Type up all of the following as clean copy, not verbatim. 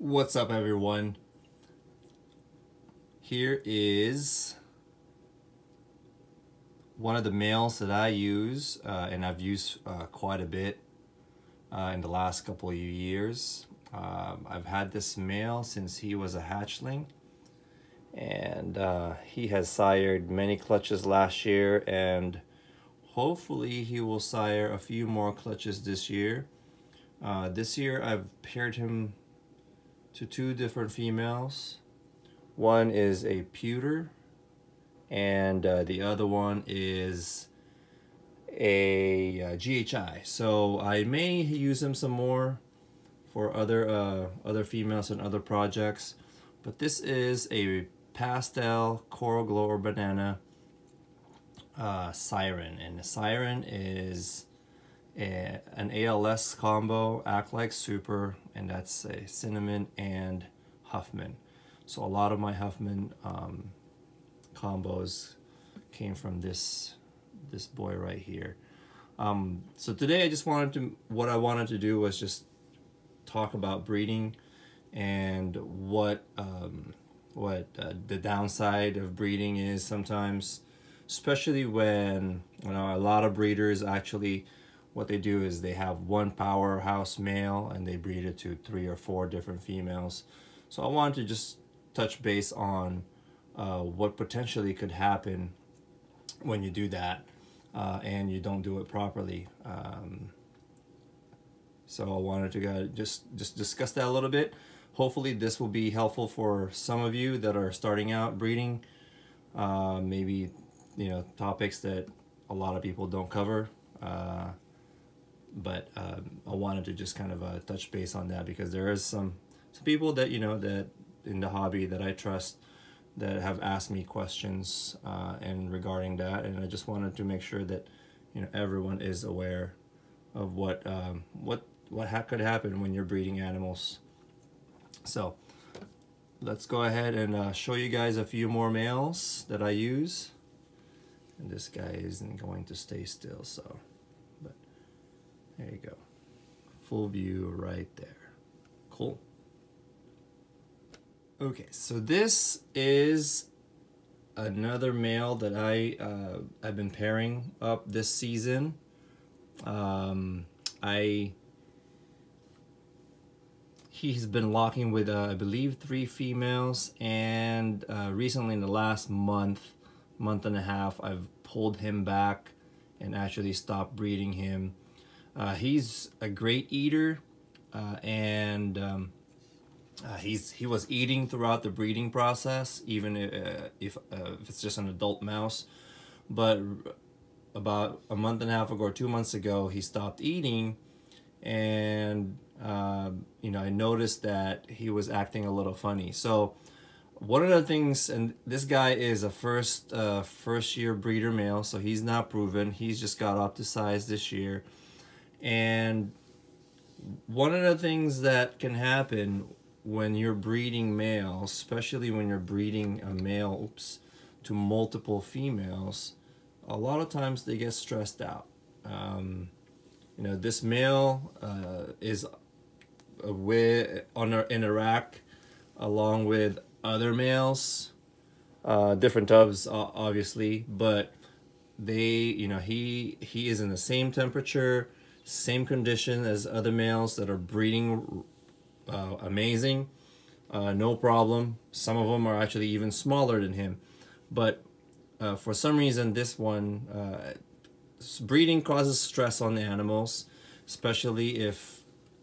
What's up, everyone? Here is one of the males that I use, and I've used quite a bit in the last couple of years. I've had this male since he was a hatchling, and he has sired many clutches last year, and hopefully he will sire a few more clutches this year. This year I've paired him to two different females. One is a pewter, and the other one is a GHI. So I may use him some more for other females and other projects. But this is a pastel coral glow or banana siren, and the siren is an ALS combo, Act Like Super, and that's a cinnamon and Huffman. So a lot of my Huffman combos came from this boy right here. So today what I wanted to do was just talk about breeding and what the downside of breeding is sometimes, especially when a lot of breeders actually, what they do is they have one powerhouse male and they breed it to 3 or 4 different females. So I wanted to just touch base on what potentially could happen when you do that and you don't do it properly. So I wanted to just discuss that a little bit. Hopefully this will be helpful for some of you that are starting out breeding. Maybe topics that a lot of people don't cover. But I wanted to just kind of touch base on that, because there is some people that that in the hobby that I trust that have asked me questions and regarding that, and I just wanted to make sure that everyone is aware of what could happen when you're breeding animals. So let's go ahead and show you guys a few more males that I use. And this guy isn't going to stay still, so but there you go. Full view right there. Cool. Okay, so this is another male that I've been pairing up this season. He's been locking with I believe 3 females, and recently in the last month and a half, I've pulled him back and actually stopped breeding him. He's a great eater, and he was eating throughout the breeding process, even if it's just an adult mouse. But about a month and a half ago or 2 months ago, he stopped eating, and I noticed that he was acting a little funny. So one of the things, and this guy is a first year breeder male, so he's not proven. He's just got up to size this year. And one of the things that can happen when you're breeding males, especially when you're breeding a male to multiple females, a lot of times they get stressed out. This male is in a rack along with other males, different tubs obviously, but they he is in the same temperature, same condition as other males that are breeding amazing, no problem. Some of them are actually even smaller than him, but for some reason this one breeding causes stress on the animals, especially if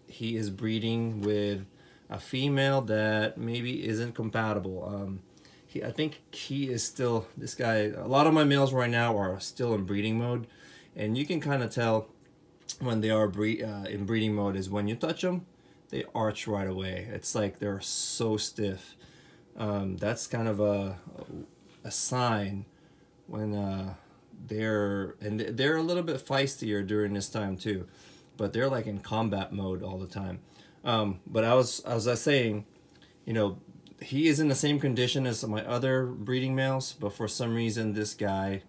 he is breeding with a female that maybe isn't compatible. I think he is still, this guy, a lot of my males right now are still in breeding mode, and you can kind of tell when they are in breeding mode is when you touch them, they arch right away. It's like they're so stiff. That's kind of a sign when they're a little bit feistier during this time too, but they're like in combat mode all the time. But as I was saying, he is in the same condition as my other breeding males, but for some reason this guy,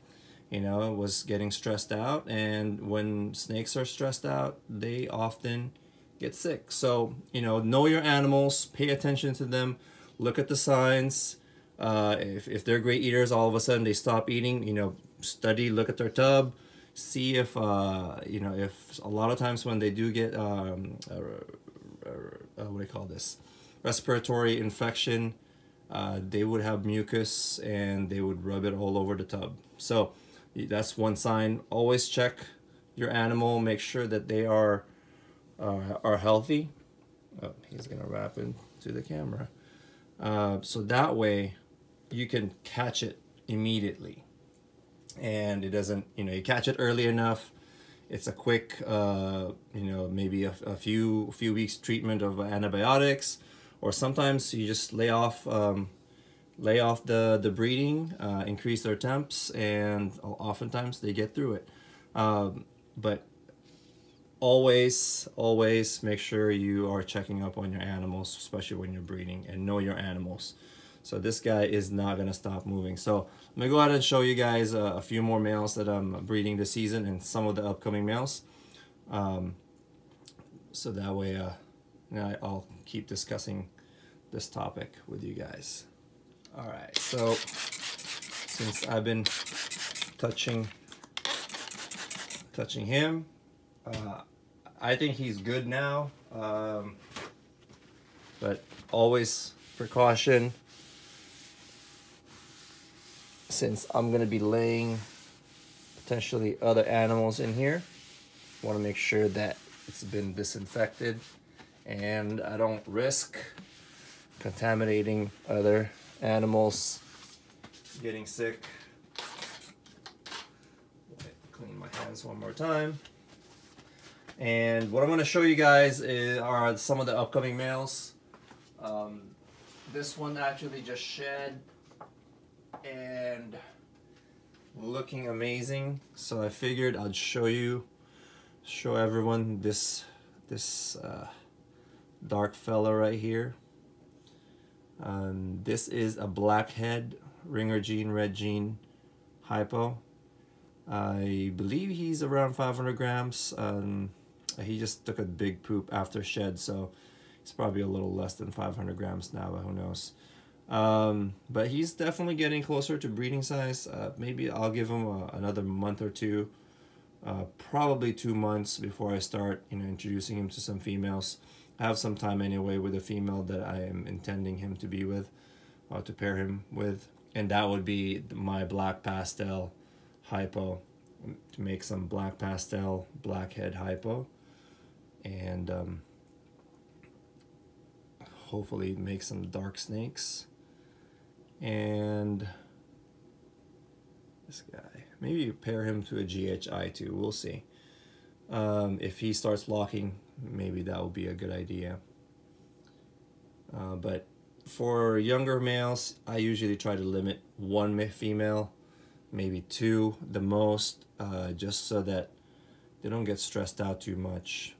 was getting stressed out. And when snakes are stressed out, they often get sick. So, you know your animals, pay attention to them, look at the signs. If they're great eaters, all of a sudden they stop eating, you know, study, look at their tub, see if, you know, if a lot of times when they do get, what do you call this? Respiratory infection, they would have mucus and they would rub it all over the tub. So that's one sign. Always check your animal, make sure that they are healthy. Oh, he's gonna wrap into the camera. So that way you can catch it immediately, and it doesn't, you know, you catch it early enough. It's a quick, you know, maybe a few weeks treatment of antibiotics, or sometimes you just lay off the breeding, increase their temps, and oftentimes they get through it. But always make sure you are checking up on your animals, especially when you're breeding, and know your animals. So this guy is not gonna stop moving. So I'm gonna go ahead and show you guys a few more males that I'm breeding this season and some of the upcoming males. So that way, you know, I'll keep discussing this topic with you guys. All right, so since I've been touching him, I think he's good now, but always precaution, since I'm gonna be laying potentially other animals in here. Want to make sure that it's been disinfected and I don't risk contaminating other animals getting sick. Clean my hands one more time. And what I'm going to show you guys are some of the upcoming males. This one actually just shed and looking amazing, so I figured I'd show everyone this dark fella right here. This is a blackhead ringer gene, red gene hypo. I believe he's around 500 grams. He just took a big poop after shed, so he's probably a little less than 500 grams now, but who knows. But he's definitely getting closer to breeding size. Maybe I'll give him another month or two, probably 2 months before I start, you know, introducing him to some females. I have some time anyway with a female that I am intending him to be with, to pair him with, and that would be my black pastel hypo, to make some black pastel blackhead hypo, and hopefully make some dark snakes. And this guy, maybe pair him to a GHI too, we'll see. If he starts locking, maybe that will be a good idea. But for younger males, I usually try to limit one female, maybe two the most, just so that they don't get stressed out too much.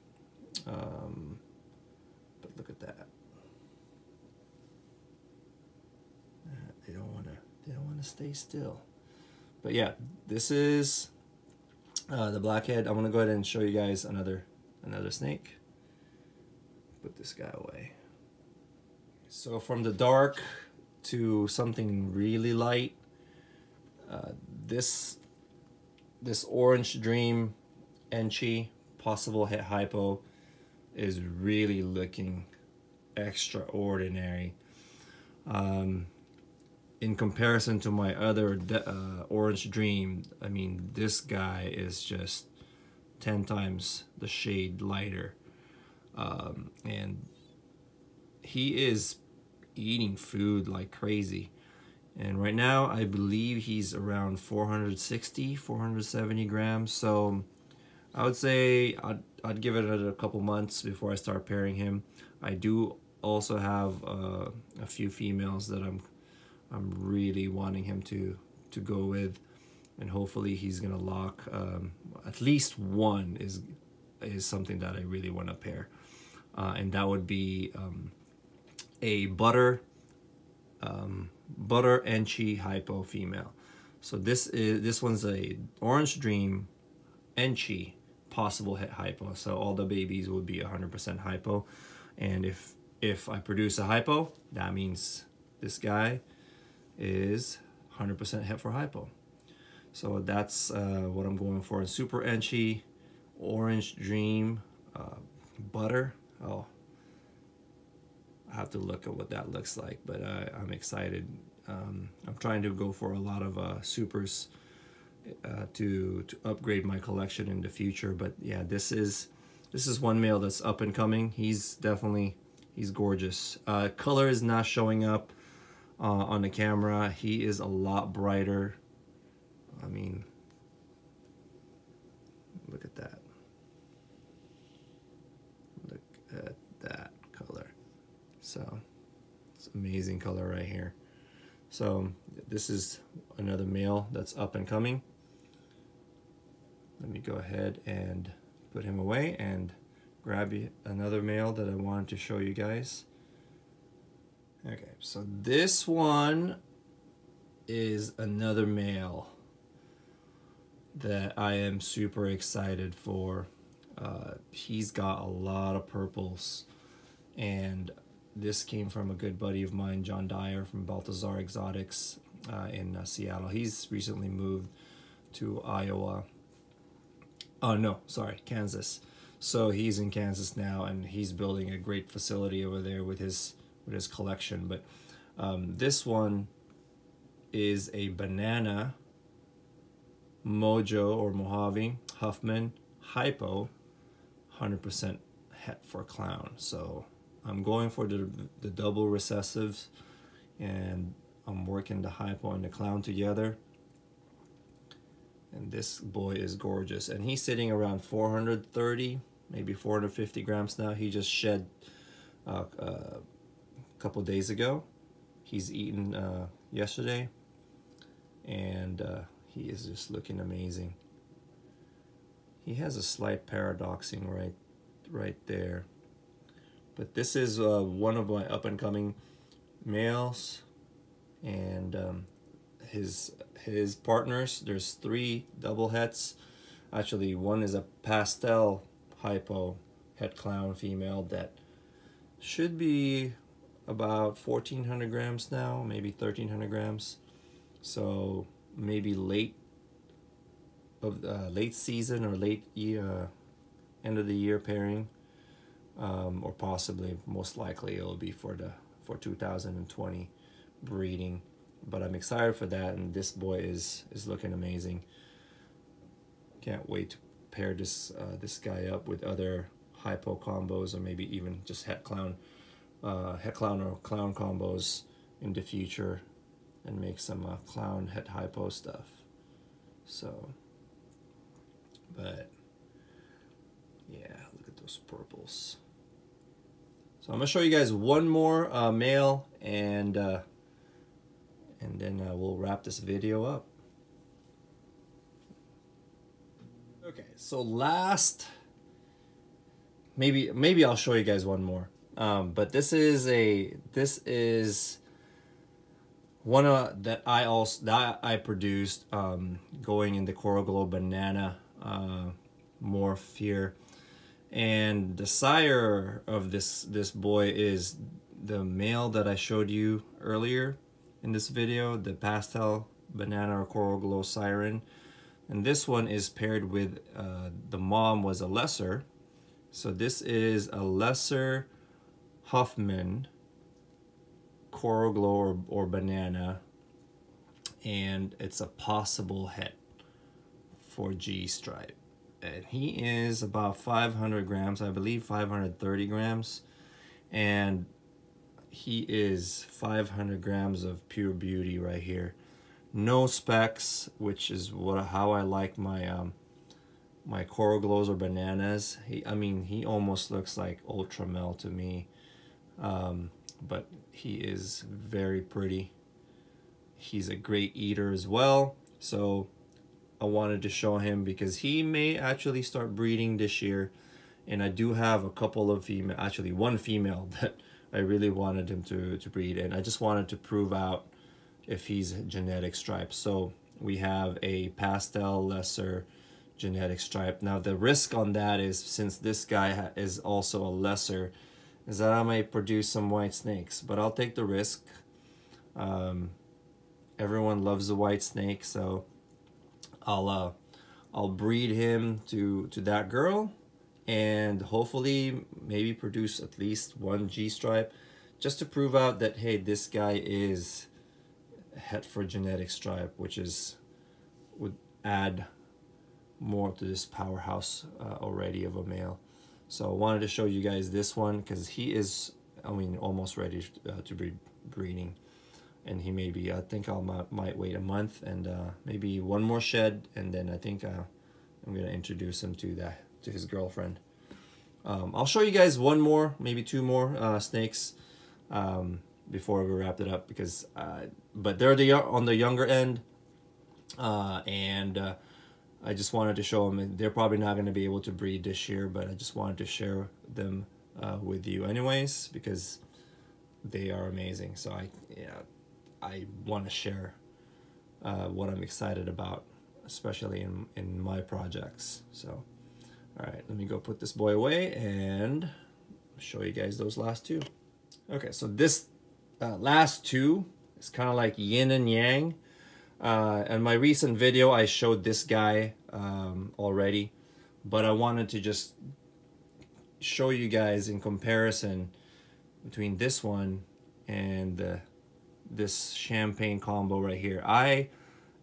But look at that. They don't want to stay still. But yeah, this is the blackhead. I'm gonna go ahead and show you guys another snake. Put this guy away. So from the dark to something really light, this orange dream Enchi possible het hypo is really looking extraordinary. In comparison to my other orange dream, I mean, this guy is just 10 times the shade lighter, and he is eating food like crazy. And right now I believe he's around 470 grams, so I would say I'd give it a couple months before I start pairing him. I do also have a few females that I'm really wanting him to go with, and hopefully he's gonna lock. At least one is something that I really want to pair, and that would be a butter Enchi hypo female. So this one's a orange dream Enchi possible het hypo. So all the babies would be 100% hypo. And if I produce a hypo, that means this guy is 100% het for hypo. So that's what I'm going for. Super Enchi, Orange Dream, Butter. Oh, I have to look at what that looks like, but I'm excited. I'm trying to go for a lot of supers to upgrade my collection in the future. But yeah, this is one male that's up and coming. He's gorgeous. Color is not showing up on the camera. He is a lot brighter. I mean, look at that. Look at that color. So it's amazing color right here. So this is another male that's up and coming. Let me go ahead and put him away and grab another male that I wanted to show you guys. Okay, so this one is another male that I am super excited for. He's got a lot of purples, and this came from a good buddy of mine, John Dyer from Balthazar Exotics in Seattle. He's recently moved to Iowa. Oh no, sorry, Kansas. So he's in Kansas now, and he's building a great facility over there with his collection. But this one is a banana Mojo or Mojave Huffman Hypo, 100% het for clown. So I'm going for the double recessives, and I'm working the hypo and the clown together. And this boy is gorgeous, and he's sitting around 430, maybe 450 grams now. He just shed a couple days ago. He's eaten yesterday, and he is just looking amazing. He has a slight paradoxing right there. But this is one of my up-and-coming males, and his partners. There's 3 double hets. Actually, one is a pastel hypo het clown female that should be about 1,400 grams now, maybe 1,300 grams. So maybe late season or late year, end of the year pairing, or possibly most likely it'll be for 2020 breeding. But I'm excited for that, and this boy is looking amazing. Can't wait to pair this guy up with other hypo combos, or maybe even just het clown or clown combos in the future, and make some clown het hypo stuff. So, but yeah, look at those purples. So I'm gonna show you guys one more male, and then we'll wrap this video up. Okay, so last, maybe I'll show you guys one more. But this is one that I produced, going in the Coral Glow Banana morph here, and the sire of this boy is the male that I showed you earlier in this video, the pastel banana or Coral Glow siren. And this one is paired with the mom was a lesser, so this is a lesser Huffman Coral Glow or banana, and it's a possible het for G stripe, and he is about 500 grams, I believe 530 grams, and he is 500 grams of pure beauty right here. No specks, which is how I like my my Coral Glows or bananas. He almost looks like Ultra Mel to me, but he is very pretty. He's a great eater as well, so I wanted to show him because he may actually start breeding this year, and I do have a couple of female, actually one female that I really wanted him to breed, and I just wanted to prove out if he's genetic stripes. So we have a pastel lesser genetic stripe. Now the risk on that is, since this guy is also a lesser, is that I might produce some white snakes, but I'll take the risk. Everyone loves the white snake, so I'll breed him to that girl, and hopefully maybe produce at least one G stripe, just to prove out that, hey, this guy is het for genetic stripe, which would add more to this powerhouse already of a male. So I wanted to show you guys this one because he is, I mean, almost ready to be breeding, and he may be, I think might wait a month and maybe one more shed, and then I think I'm gonna introduce him to his girlfriend. I'll show you guys one more, maybe two more snakes before we wrap it up, because but they're on the younger end, and I just wanted to show them. They're probably not going to be able to breed this year, but I just wanted to share them with you anyways, because they are amazing. So I want to share what I'm excited about, especially in my projects. So all right, let me go put this boy away and show you guys those last two. Okay, so this last two is kind of like yin and yang. In my recent video, I showed this guy already, but I wanted to just show you guys in comparison between this one and this champagne combo right here. I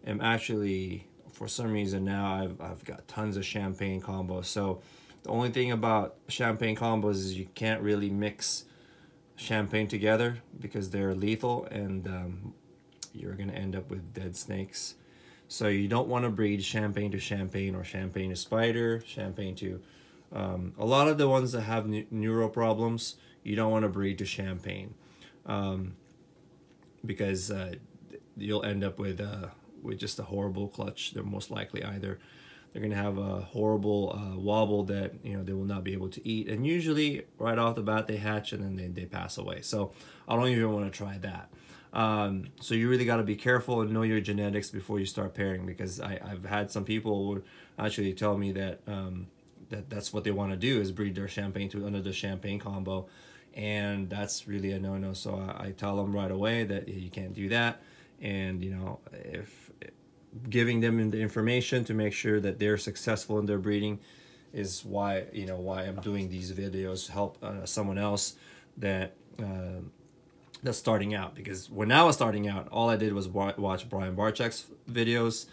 am actually, for some reason now, I've got tons of champagne combos. So the only thing about champagne combos is you can't really mix champagne together because they're lethal, and you're gonna end up with dead snakes. So you don't want to breed champagne to champagne or champagne to spider, champagne to a lot of the ones that have neuro problems. You don't want to breed to champagne because you'll end up with just a horrible clutch. They're most likely either they're gonna have a horrible wobble that, you know, they will not be able to eat, and usually right off the bat they hatch and then they pass away. So I don't even want to try that. So you really got to be careful and know your genetics before you start pairing, because I've had some people would actually tell me that that's what they want to do, is breed their champagne to another champagne combo, and that's really a no-no. So I tell them right away that you can't do that, and you know, if giving them the information to make sure that they're successful in their breeding is why I'm doing these videos to help someone else that that's starting out. Because when I was starting out, all I did was watch Brian Barczyk's videos,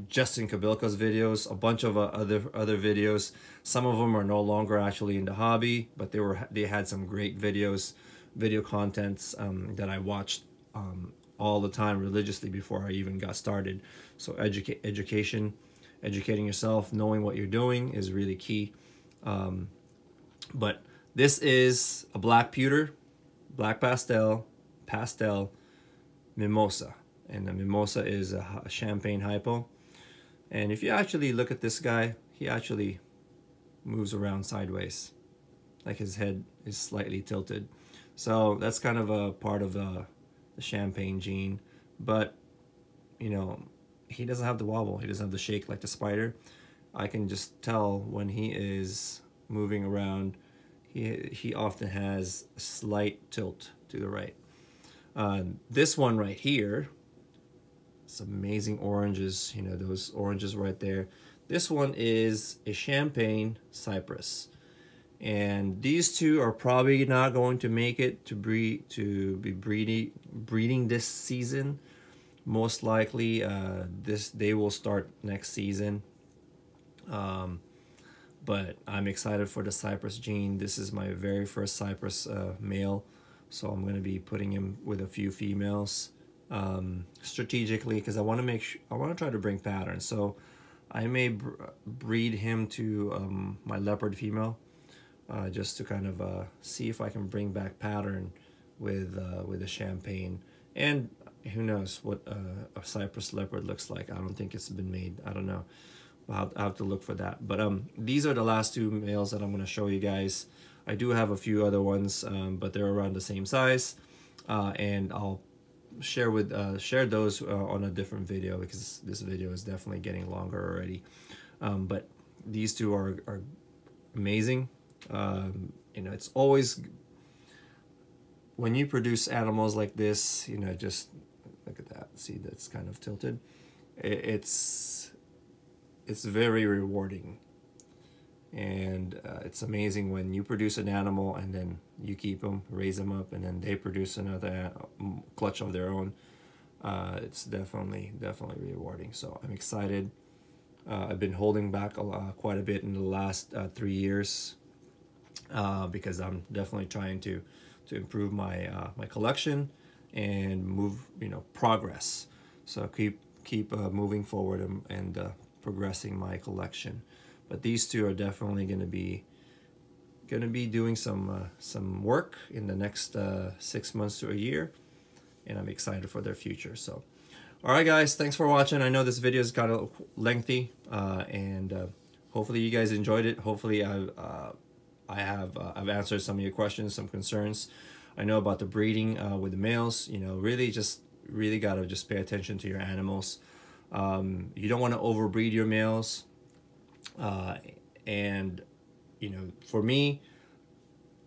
Justin Kabilka's videos, a bunch of other videos. Some of them are no longer actually in the hobby, but they had some great video contents that I watched all the time religiously before I even got started. So educating yourself, knowing what you're doing is really key. But this is a black pewter, black pastel mimosa, and the mimosa is a champagne hypo. And if you actually look at this guy, he actually moves around sideways, like his head is slightly tilted. So that's kind of a part of the champagne gene, but you know, he doesn't have the wobble, he doesn't have the shake like the spider. I can just tell when he is moving around, he often has a slight tilt to the right. This one right here, some amazing oranges, you know, those oranges right there. This one is a champagne cypress, and these two are probably not going to make it to be breeding this season. Most likely they will start next season. But I'm excited for the cypress gene. This is my very first cypress male, so I'm going to be putting him with a few females strategically, because I want to try to bring patterns. So I may breed him to my leopard female, just to kind of see if I can bring back pattern with a champagne. And who knows what a cypress leopard looks like. I don't think it's been made. I don't know. I'll have to look for that. But these are the last two males that I'm going to show you guys. I do have a few other ones, but they're around the same size, and I'll share those on a different video, because this video is definitely getting longer already. But these two are amazing. You know, it's always, when you produce animals like this, you know, just look at that. See, that's kind of tilted. It's very rewarding. And it's amazing when you produce an animal and then you keep them, raise them up, and then they produce another clutch of their own. It's definitely rewarding. So I'm excited. I've been holding back quite a bit in the last 3 years because I'm definitely trying to improve my my collection and move, you know, progress. So keep moving forward and progressing my collection. But these two are definitely going to be doing some work in the next 6 months to a year, and I'm excited for their future. So, all right, guys, thanks for watching. I know this video is kind of lengthy, and hopefully you guys enjoyed it. Hopefully I've answered some of your questions, some concerns. I know about the breeding with the males. You know, really gotta just pay attention to your animals. You don't want to overbreed your males. And you know, for me,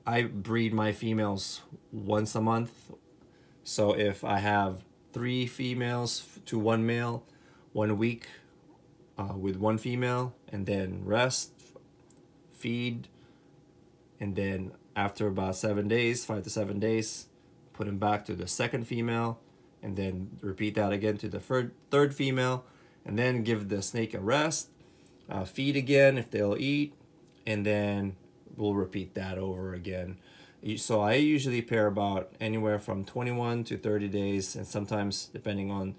I breed my females once a month. So if I have 3 females to 1 male, 1 week with 1 female, and then rest, feed, and then after about 7 days, 5 to 7 days, put them back to the second female, and then repeat that again to the third female, and then give the snake a rest. Feed again if they'll eat, and then we'll repeat that over again. So I usually pair about anywhere from 21 to 30 days, and sometimes depending on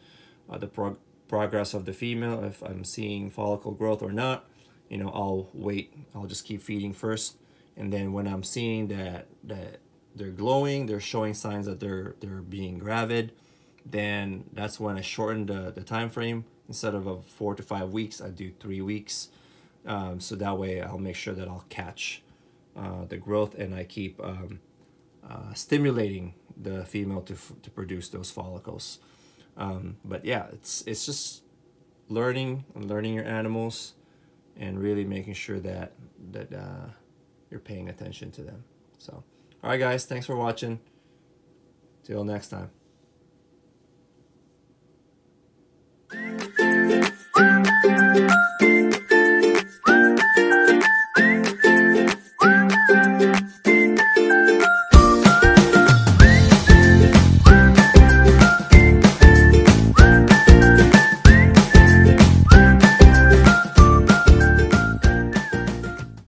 the progress of the female, if I'm seeing follicle growth or not, you know, I'll wait. I'll just keep feeding first, and then when I'm seeing that they're glowing, they're showing signs that they're being gravid, then that's when I shorten the time frame. Instead of 4 to 5 weeks, I do 3 weeks. So that way I'll make sure that I'll catch the growth, and I keep stimulating the female to produce those follicles. But yeah, it's just learning your animals and really making sure that you're paying attention to them. So, all right, guys, thanks for watching. Till next time.